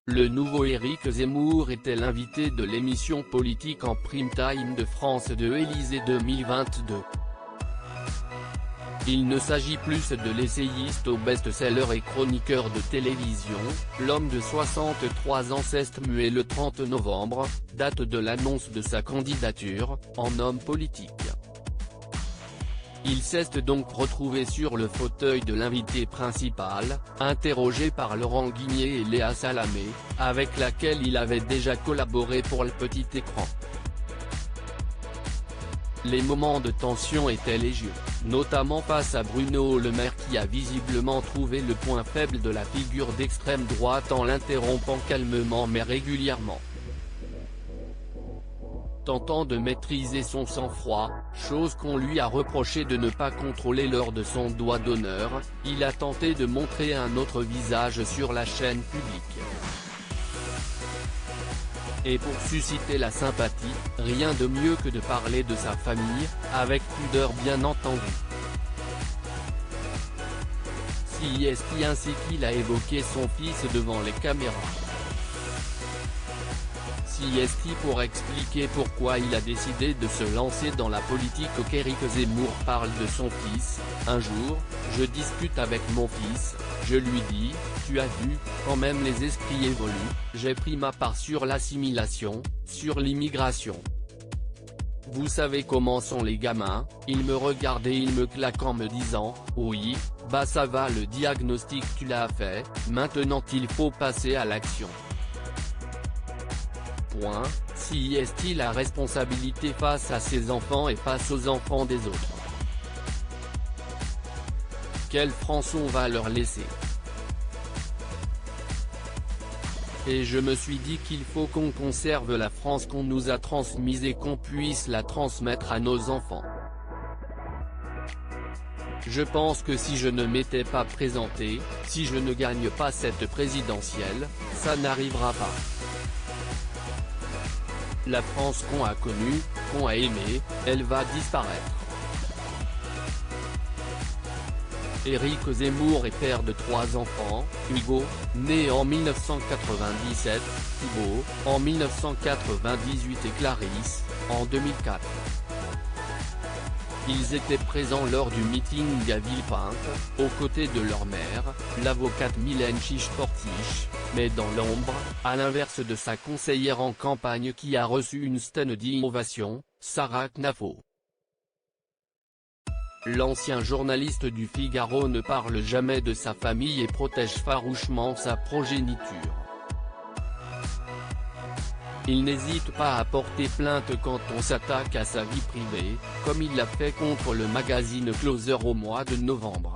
Le nouveau Éric Zemmour était l'invité de l'émission politique en prime time de France 2 Élysée 2022. Il ne s'agit plus de l'essayiste au best-seller et chroniqueur de télévision, l'homme de 63 ans s'est mué le 30 novembre, date de l'annonce de sa candidature, en homme politique. Il s'est donc retrouvé sur le fauteuil de l'invité principal, interrogé par Laurent Guigné et Léa Salamé, avec laquelle il avait déjà collaboré pour le petit écran. Les moments de tension étaient légion, notamment face à Bruno Le Maire qui a visiblement trouvé le point faible de la figure d'extrême droite en l'interrompant calmement mais régulièrement. Tentant de maîtriser son sang-froid, chose qu'on lui a reproché de ne pas contrôler lors de son doigt d'honneur, il a tenté de montrer un autre visage sur la chaîne publique. Et pour susciter la sympathie, rien de mieux que de parler de sa famille, avec pudeur bien entendu. Ainsi qu'il a évoqué son fils devant les caméras. Pour expliquer pourquoi il a décidé de se lancer dans la politique. Éric Zemmour parle de son fils. Un jour, je discute avec mon fils, je lui dis, tu as vu, quand même les esprits évoluent, j'ai pris ma part sur l'assimilation, sur l'immigration. Vous savez comment sont les gamins, il me regarde et il me claque en me disant, oui, bah ça va, le diagnostic tu l'as fait, maintenant il faut passer à l'action. Si est-il la responsabilité face à ses enfants et face aux enfants des autres? Quelle France on va leur laisser? Et je me suis dit qu'il faut qu'on conserve la France qu'on nous a transmise et qu'on puisse la transmettre à nos enfants. Je pense que si je ne m'étais pas présenté, si je ne gagne pas cette présidentielle, ça n'arrivera pas. La France qu'on a connue, qu'on a aimée, elle va disparaître. Éric Zemmour est père de 3 enfants, Hugo, né en 1997, Thibaut, en 1998 et Clarisse, en 2004. Ils étaient présents lors du meeting à Villepinte, aux côtés de leur mère, l'avocate Mylène Chiche-Portiche, mais dans l'ombre, à l'inverse de sa conseillère en campagne qui a reçu une standing ovation, Sarah Knafo. L'ancien journaliste du Figaro ne parle jamais de sa famille et protège farouchement sa progéniture. Il n'hésite pas à porter plainte quand on s'attaque à sa vie privée, comme il l'a fait contre le magazine Closer au mois de novembre.